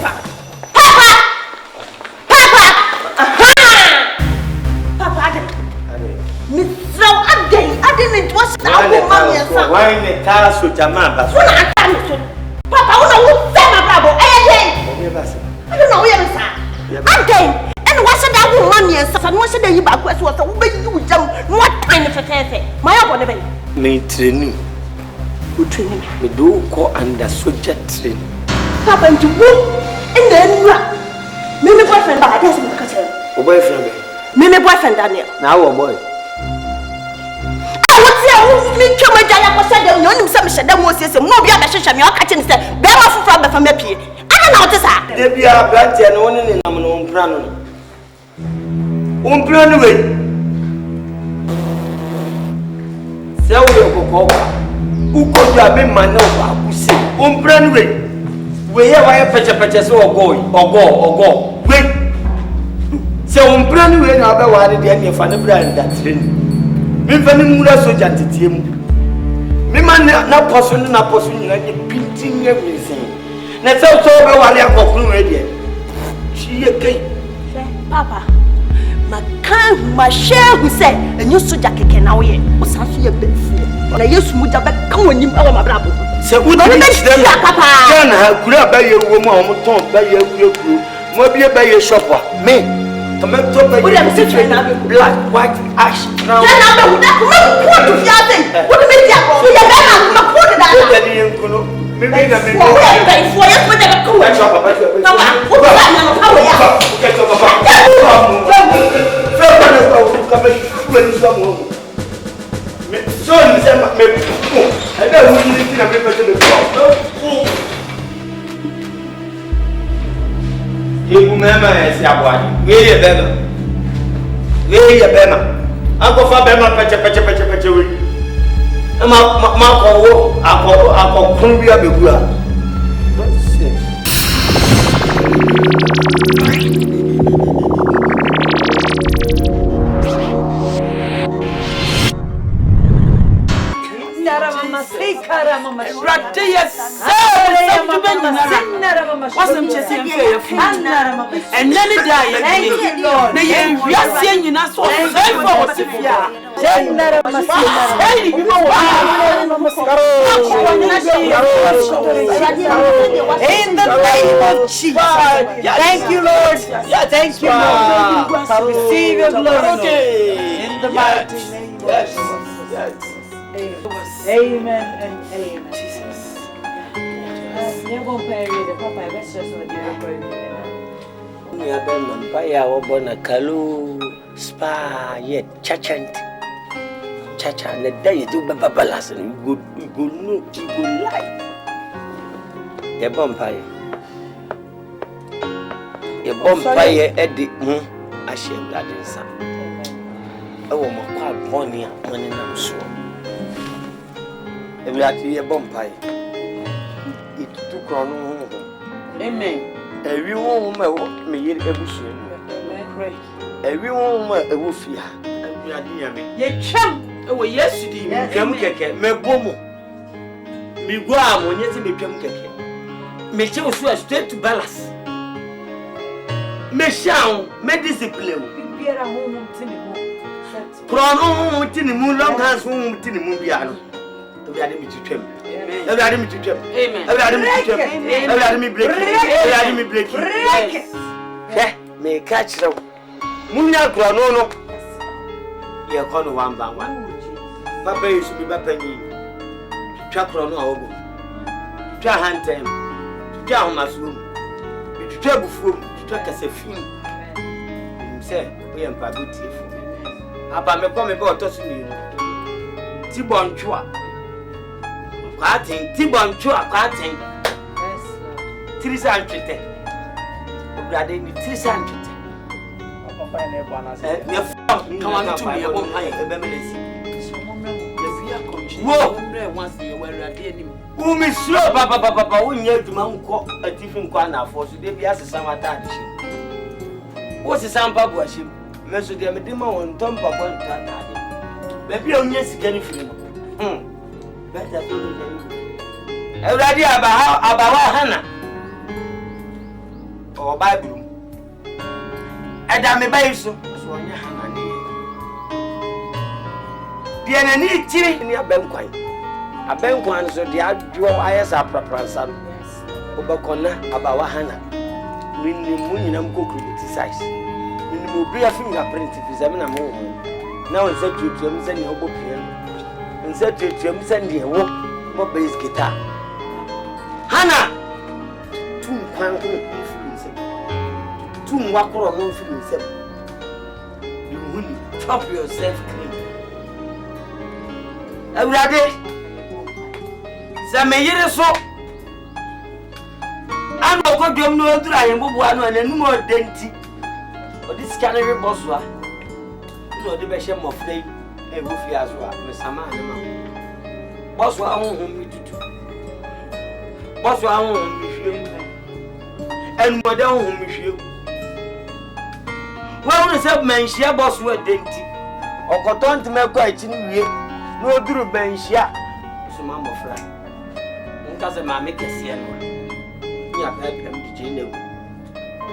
fa. Papa ade. Me throw ade me to us na wo ma me nsa. Why ne ta so jama ba. So na ata me so. Papa wo na wo se ma brabo. Obi ba se. I don't know where me sa. Ade. And what should I do ma me nsa? No should I you back so wo be you jam. What kind of fefe? My abone be. Me training. Who training? Me do go under soldier training. Papa nti wo in the nra. Me boyfriend ba ade se me ka chere. O boyfriend be. Me boyfriend Daniel. Na wo boy. Me chama jaya ko say dem nyonim say me hyeda mo siesie mo bia be hwehwe me o ka chin say be ma fufura be fa mapie ana na ote sa De bia branche no woni ne nam no umpra no. Umpra no we. Se wo yo kokko ba. Uko bia be ma na wa akusi. Umpra no we. We here wa peche so ogo. We. Se umpra no we na ba wa de ne fa ne bra nda training. Me fani mura soja titiem me man na poso nyina de pintin everything na se so be wale akokun we de chi ye kai papa ma share who say enyu soja keke na wo ye o sa so ye befu na yesu muja be kan wonim e wo mabrabo se udi chire papa kana ha kura ba ye wo mu a mo ton ba ye kuru mo bie ba ye shop a me tomato ba ye black white ash brown na ba huda ko me to fiase wo me dia ko ya ba na ko da na ya ni nkuno me bi na me wo ya ba fo ya ko da ko wa na wa wo ba na no pa ya ke to papa fe ba na ko ka me ku ni so mo me so ni se me ko e da hu ni na me pe te me ko Ibu mema esi abwani. We ye bema. Anko fa bema peche we. Ma ko wo akọ kun bi abegura. Wasn't just in fair and then it died. They are saying us for in the name of Jesus. Thank you, Lord. Thank you, Lord. Receive your glory in the mighty name of Jesus. Amen and amen. Jesus. You're going to pay the papa. Let's just not do it. We have been Mampaya Obona Kalu Spa yet Chachant Chacha and the day you do Babalas and you good life. Your bumpire. Your bumpire Eddie I shame that in some. Oh, my quite bonny when I'm sure. Every actually a bumpire. It took on amen. Everyone may eat every shame. Everyone a woofia. Ye chum. Oh, yesterday, Pam Keke, me bomo. Me guam when you see me Pam Keke. Me choose straight to balance. Me shall, me discipline. Prono Tinimu, long hands home Tinimu piano. We are me to trim. Every enemy to jump. Amen. Every enemy to jump. Every enemy break. Every enemy break. Yeah, me catch them. Munya granono. You call one by one. Papa used to be Bappany. Track on our own. Try hand time. To try mushroom. To travel from to track as a film. Say, we am Pabuti. Apa me come about us in you. Tibon Chua. Quatin, Tibon Chua, Quatin. Yes, 300. Brother, 300. Come on to me, I won't pay a memory. Whoa, once you were a dear. Who miss your papa, when you're to Mount a different corner for today, be as a summer time. What's the Sam Papa worship? Monsieur de Medimo and Tom Papa. Maybe on yes, getting free. Better. Already about Hannah. or Bible. Adam Baiso, so on your hand. The enemy chilling near Benquine. A Benquine, so the Adjo eyes are proper son. Obacona, Abawahana. Minimum go criticize. Minimum be a fingerprint if he's having a moment. Now it's said to him, send your book here. And said to him, send your walk, what bass guitar. Hannah! Two pound influence. Two wacko or no influence. You will chop yourself clean. Awarie, some years so. I'm not going to know dry and Bubuano and no more dainty. But this canary boss, no, the best of flame, a roofy as well, Miss Amanda. Boss, I won't me to do. Boss, I won't miss you. And Madame won't miss you. Well, the sub man, she boss were dainty. Or cotton to make quite in you. No, do bench ya. So, Mamma Fly. Because a mamma can see anyone. Ya help him to change.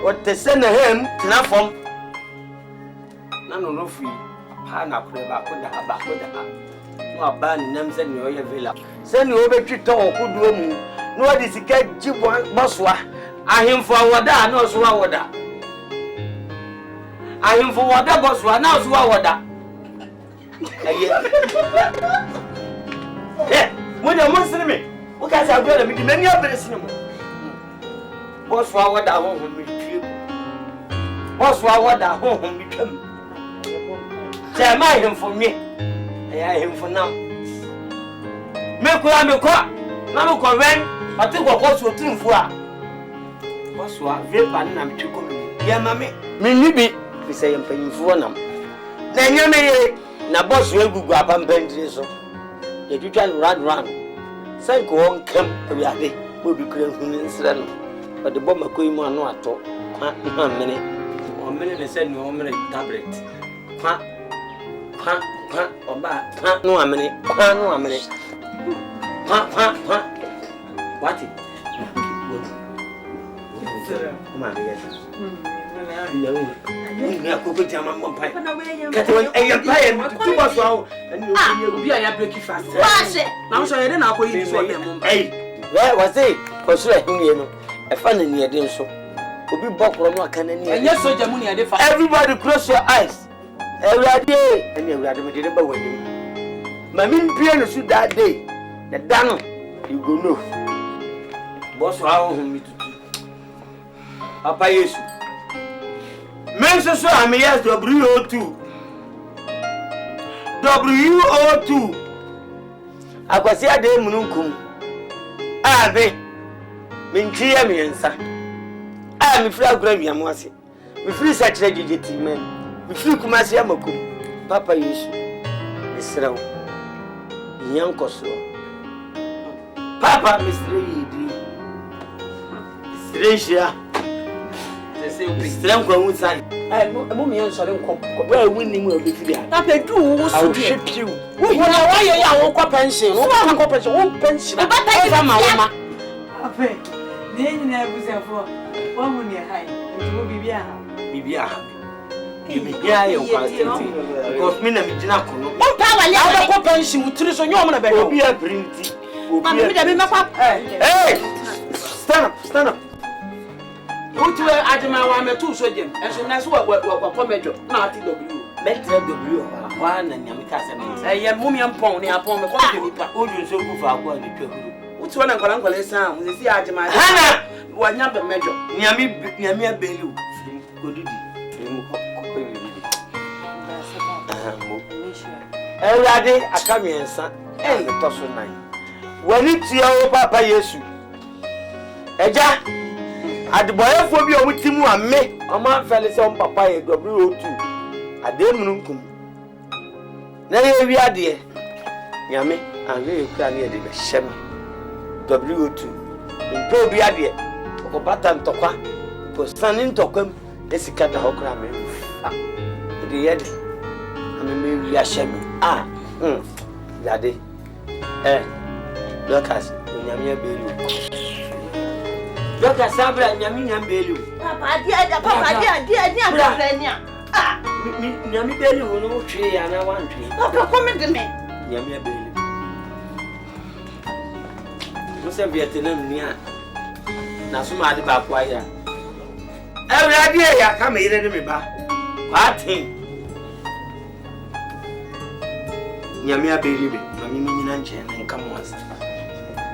What they send him to not from no free. Hana Creba could have back with her. No abandon them send you your villa. Send you over to talk good room. No, this is get Jibwan Boswa. I him for water, no swawada. I him for water, Boswa, now swawada. Eh, when you're Muslim, what can I do? Me, many of the cinema. Boss, what I want me to boss, what I want me to tell my him for me. I him for now. Make what I'm a now correct. I think what was your team for. Boss, what very bad, I'm to come. Yeah, mammy. Me, we say I'm paying for them. Then you may. Na boss will go up and bend so. If you can run. Say go on come every day. Will be clear from incident. But the bomb going on no at all. 1 minute. 1 minute they send you 1 minute tablet. Or back. No 1 minute. No 1 minute. What it? Come on, yes. No. I could put your mom pie. Get away and pie to us all. And you'll be a breaking fast. Now, so I didn't know you. Hey, where was it? For sure, a funny near them so. Will be buckle on can and yes, so Jamuni, everybody close your eyes. Every day, and you rather did about wedding. My mean piano shoot that day. The Dano, you go know. Boss, how me to do. Papa, yes. Men so I'm yes, WO2. WO2. I was here, de Mununkum. Ah, be. Mintia me answer. I am free gravy and was it. We free such a digit men. We free Kumasi Amoku. Papa Yesu. Miss Row. Young Coslo. Papa, Miss Lady. Stranger. Strength go inside. I mummy and sorry, where winning will be free. That do also ship you. Why you won't pension? Won't pension, won't pension. But I am my mama. Okay. Then never say for 1 million high. It will be Bibia. You be here, you can't because me and Mijina. One power, I will pension with 3 on your mother. Be a bring tea. Hey, stand up. What you are at my 2 surgeon, and so that's what Pomejo, not W. Better W, one and Yamika. I am mummy and pony upon the quality so good for our people. What's one of Uncle Sam? We see Ajama Hannah, one number major, Yamia Bellu. Good. Every day I come here, son, and the Tosson 9. When it's your Papa Yesu. Eja. At the boy for you with him and me, a man fell his own papa WO2. A demonum. Nay, we are dear. Yammy, and we can hear the Shem WO2. In Probia dear, or Batan Toka, for standing Tokum, this is cat a hawkram. The head, I mean, we are Shem. Ah, Daddy. Eh, look us, when Yammy Bellu. Doctor Sabra nyaminya mbelu. Papa dia ah nyami belu no twe ya na wan twe. Papa come de me. Nyami belu. Musa Vietnam ni a. Na so ma de ba kwa ya. Awurade ya ka me yire ne me ba. Kwatin. Nyami abeli be. Mami me nyina nche na nka mo asa.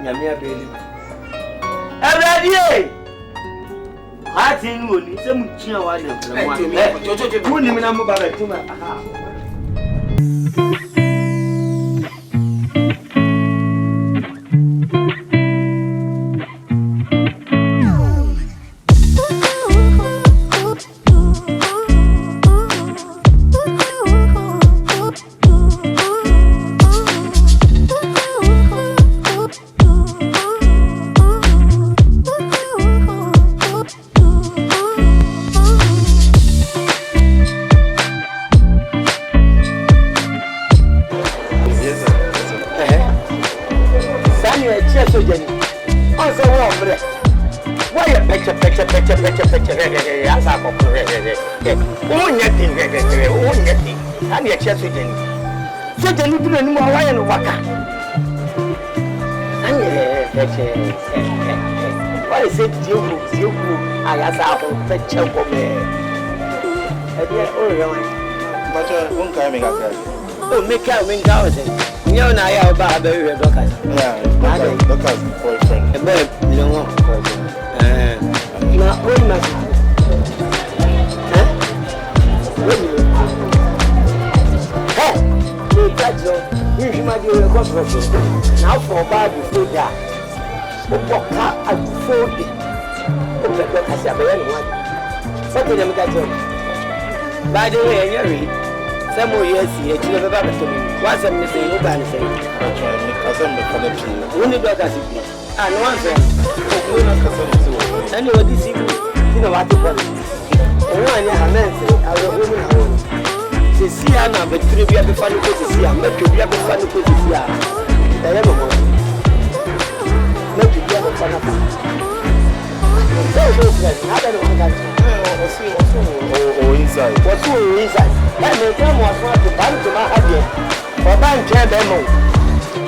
Nyami abeli be. Awurade! Kwatin woni se mu tia wa na mwa. Wo ni me na mo ba ba tuma. Aha. What is it? You I asked out of the chapel. But one time, oh, make out when thousand. You know, I have a very doctor. Yeah, doctor's boyfriend. A bird, you know, my own man. You might be a controversy. Now for bad before that. What car I fold it. I said, what did I get? By the way, Harry, some more years here, you never got to me. What's a missing? No bad thing. I said, the connection. Only doctors, and one thing. And you know, this you know what to call it. And one year, a man said, I will go home. See, I'm not but three years before you go to see. I'm not to be able to find the place to see. I am a woman. Not to be able to find a family. So, I don't know what inside. What's inside? That may come was not to buy to my idea. For buying care demo.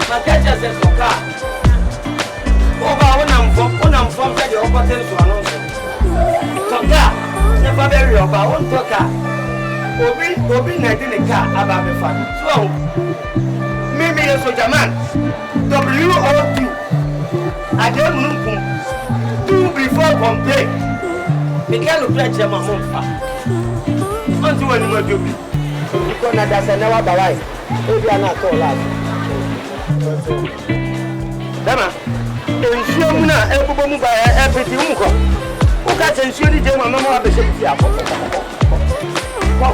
My catcher says, car. Over when I'm from the opportunity to announce. Tonga, never very over, I won't talk. Obi na di ne car aba me fa. So me a soldier man. WO2. I don't know. Do before complain. Me can look like my mom fa. Unto when you do. Because na that's never bawai. Obi ana to last. Dama. Ensure mu na ebobo mu ba everything mu ko. O ka ensure ni je mama mo abese fi afọ. But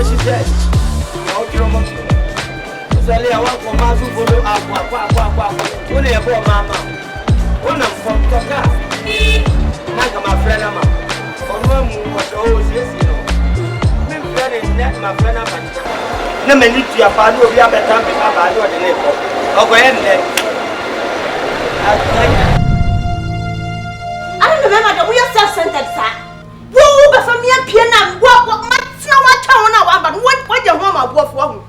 she said, I want for my follow up. Only a poor mama. One of from Toka. Like my friend, for one was always yes, you know. My friend, no me need to apart of your better with my bad or the neighbor. Oh, go ahead. I don't remember that we are self-centered, sir. Woo, but for me, a piano, what much now I town now, but what your mama bought for?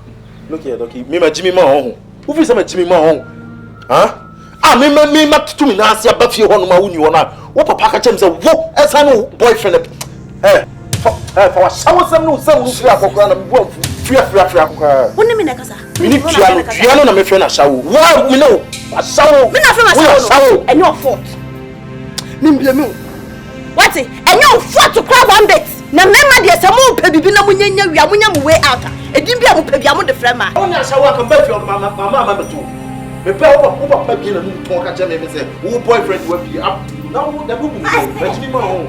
Look here, Doki. Me, my Jimmy Mahon. Who is my Jimmy Mahon? Huh? Ah, me, to me, Nancy, but you want my own. What a package of what as I know, boyfriend. Eh, for a shower, some no, free. What do you mean, Casa? We need piano, and my friend, a shower. Why, we know, a shower. We not from a shower, and your fault. Nimblemu. What's it? And your fault to cry one bit. Na remember there's a more baby, no munya, we are munya way out. It didn't be a baby, I'm the friend. I want to shower, come back to mama too. The power of baby and talk at Jimmy and say, who boyfriend will be up. Now, the book is my home.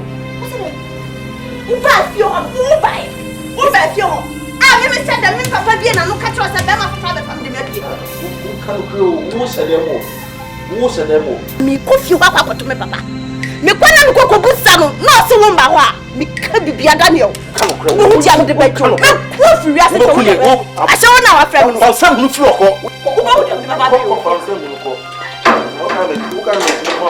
Who buys your mobile? Who buys your? I never said that me papa bien and look at us and my father from the medical. Who can grow? Who said them all? Who said them all? Me cook you up to me, papa. Me kwana me koko busa no se wo mba ho a me ka bibia Daniel. Come on, No hu dia me de ba tro. Me ko fi wi ase to wo. A se wo na wa fra me. O sam hunu fi oko. Wo ba wo de baba bi. O sam hunu ko. O ka me ho.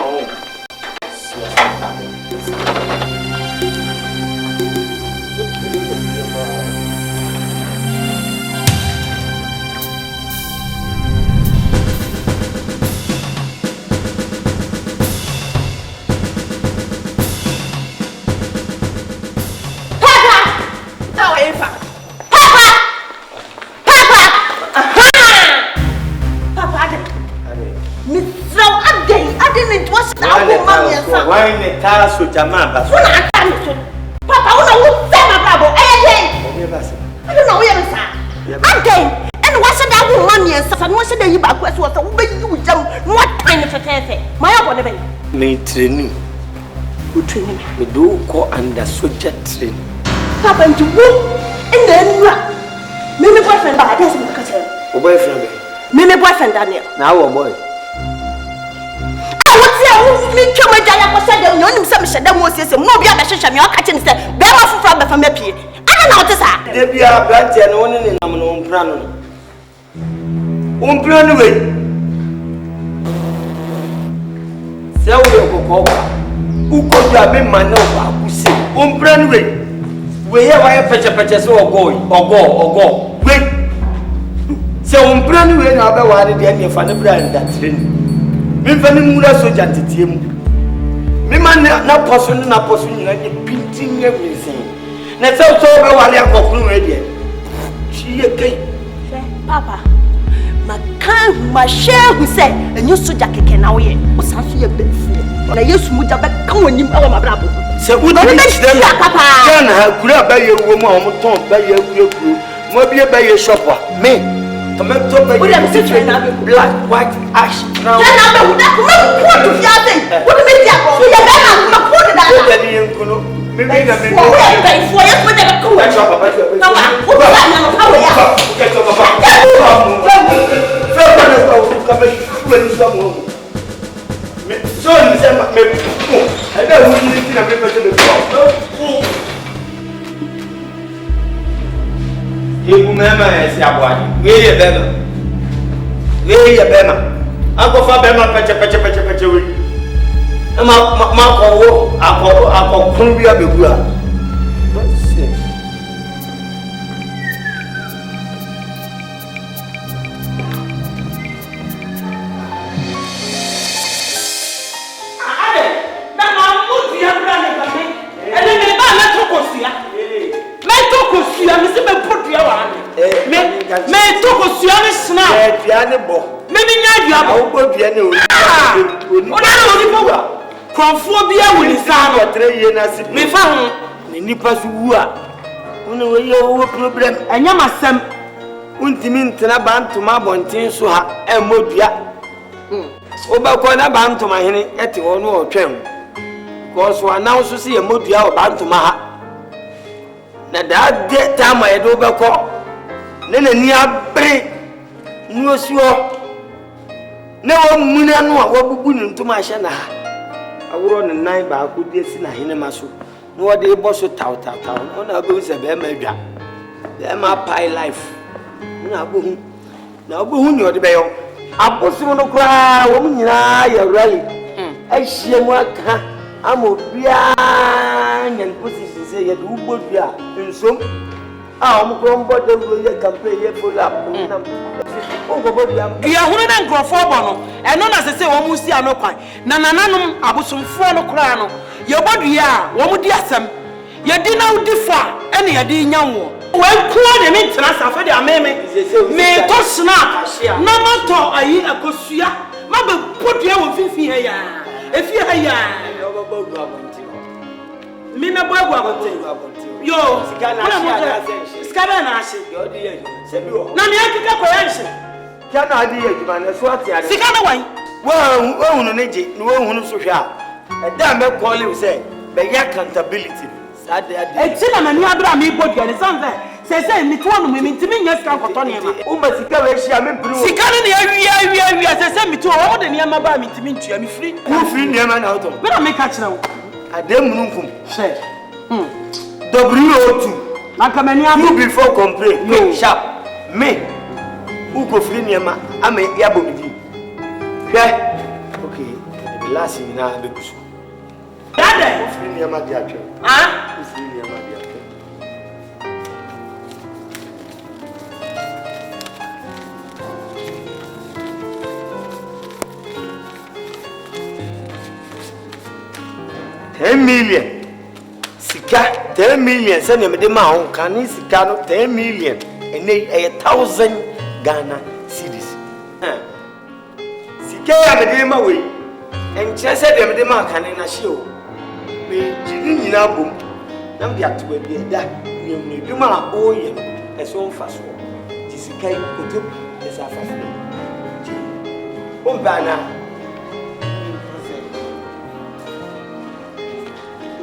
Why ne ta so jama ba so na aka me so papa wo na wo se ma brabo I don't know where you are. Again, and what should I do money and something? What should I you back? What will you jump? What kind of a my own baby? Me training. Who training? Me do go under soldier training. Papa and to woo in the Mimi boyfriend, but I guess I'm going to O boyfriend. Mimi boyfriend Daniel. Now o boy. Me chama jaya ko said you nim say me sheda mo sese mo bia be hwehwe me o ka che ni say be ma fufura be fa mapie ana na wote sa De bia branche no woni ni nam no mpra no mpra no we se wo yo kokko uko bia be ma na o akuse mpra no we ye wa ye peche so ogo we se mpra no we na be wa de de fa ne bra nda training me fani mura soja tete mu me man na poso nyina de pintin everything na se so be wale akokuru we de chi ye kai papa ma share who say enyo soja keke na wo ye o san so ye befu na yesu mu ja be kan onim e wo ma brabo se wo de dem papa kana ha kura ba ye wo mu a wo ton ba ye kuru mo bie ba ye shop a me tomato ba ye black white ash brown na be wuda ko ko to fiate wo de me dia ko ye be na ko de da wo de ni nkuno me be na me wo ye be fo ye ko de ko ba shop ba papa wo ba na no pa wo ya ke to papa fe ba na ko ka be wo ni so mo me so ni se me e da wo ni ti na me pe te be ko Yebu mema esi Awarie. We ye bema. Anko fa bema peche we. Ma ko wo akọ kun bi abegura. Me toko suani sna. Duane bo. Me nya duabo. Wo bo duane o. Ona no ni po. Konfo bia woni sa no. 3 years na si. Me fa ho. Ni nipa su wu a. Una we ye wo problem. Anya masem. Untimi ntena bantuma bontin so ha emodua. Oba ko na bantuma hene ete wo no otwen. Ko so announce so ye modua o bantuma ha. Na da de time e do be ko. Nene ni abre nu osuo ne wo muna no a wabubu ni ntoma ahye na ha aworo ne nan ba ko de si na hene maso no wo de bo so taw ona be se be ma dwa be ma pai life na abohu ni o de be yo abosu no kra wo nyina ya rally ahye mu aka amobia nyan position se ye du bodua nsom omkrombo de ye campaign ye follow up nam ya hunu na nkrofo bo no eno na sese wo mu si anokwan na nananom abosomfo no kra no ye bodua wo mu di asem ye di na udi fa ene ye di nyanwo we kuo de me ntena safa de ameme me to snap na moto ayi akosua ma be bodua wo fifi he ya efi he ya mi me boagu abonte yo skaba na ashe yo di ye se bi wo na me akika ko ya ashe kana adi ye duma na so ati ade sika na wan wo hunu ne je ni wo hunu so hwa e da me call you say be accountability sad ade e ti na manu adura mi bodua ni sanze Say me to one me ntimi nya sika nkoto ne ma. Umba sika we hia me piri. Sika ne awia say me to wo de ne ma ba me ntimi ntua me free. Ku free ne ma na auto. Me na me ka kire wo. Adem mununkum. Say. W02. Makamani am you before complain. No. Sharp. Me. Who go free ne ma ame ya bomidi. Hwe. Okay. The last thing na be kuso. Dade. Free ne ma dia twa. Ah? Free ne ma dia twa. $10 million. Sika 10 million. Send me the man. Can you sika no 10 million? And 1,000 Ghana cedis. Sika ya me the man we. And just said them the man can na show. Me jini nyina bom. Nam dia to be da. Me do ma o ye. E so fa so. Ti sika yi koto. E sa fa so. O bana.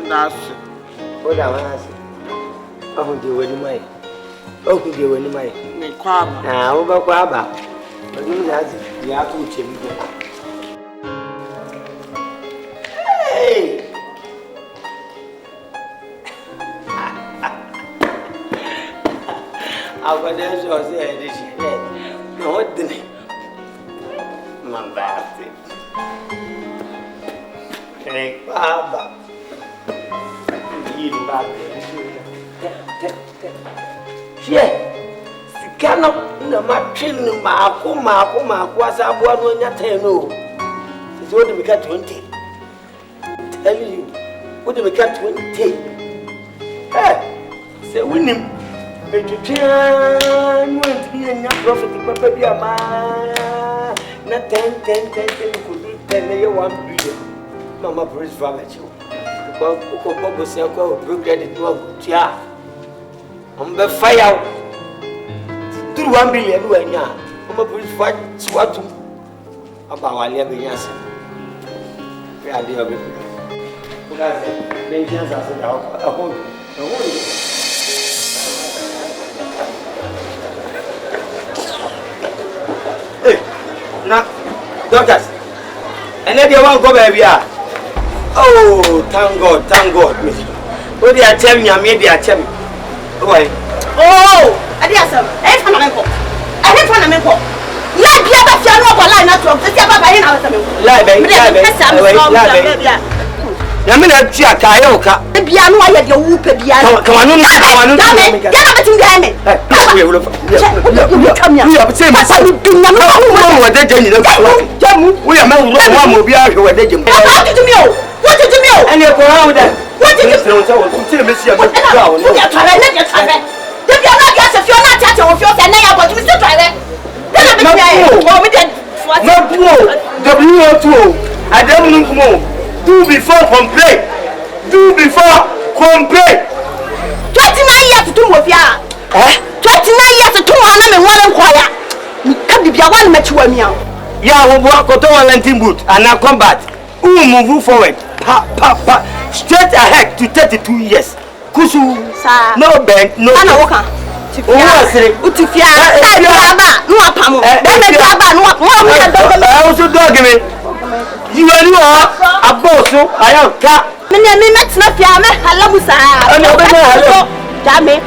That's what I was. Oh, dear, when you might. Oh, dear, when you might. Now, over Baba. But you have the apple chimney. Hey! I've got that show say this. No, what the name? Mamba. Hey, Baba. Yeah, Sikano, no matching Marco, as I want to tell. It's only become 20. Tell you, what do we got 20? Hey, say, winning. Vegetarian, went to be a profit, but be a man. Not 10, could do 10 million 1 billion. Mama, praise for you. Bobo say go broke it to tia. On be fire. Through 1 billion we nya. Mama police fight swatu. Aba wale be nya se. We ade obi. Uga se ben tia sa se da ho. Hey, na doctors. Ene dey wan go baby ah. Oh, thank God. What do you tell me? I made you tell me. Why? Oh, I did some. I found a member. Let the other piano of a line out of the Jabba by now. Yamina Chia Kayoka. The piano, I had your whoop piano. Come on, get everything behind me. Come here. We are men who be out with the What did you mean? What did you mean? And you're going with them. What did you do? What did you do? What did you try? If you're not just if you're not touching with your name, but you still try that. Then I'm W02. I don't know. Do before complain. 29 years to do with ya. 29 years to do one and one inquire. Come to be a one match with me. Yeah, we'll walk out on landing boot and now combat. Move forward. Straight ahead to 32 years. Kusu. No bend, no. Utifia. No apamo. I also dog me. You are a boss. I am cat. Many minutes not yame. Halamusa. Jame.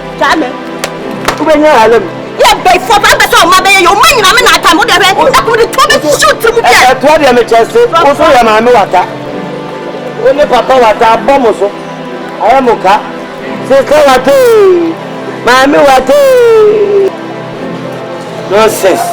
Yeah, by 4 hours of my baby, your money, I'm not a mother. I could shoot to me. I told him a chance. Also, I'm a wata. Only papa wata bomoso. I am oka. Say, Kawate. Mammy wate. Nonsense.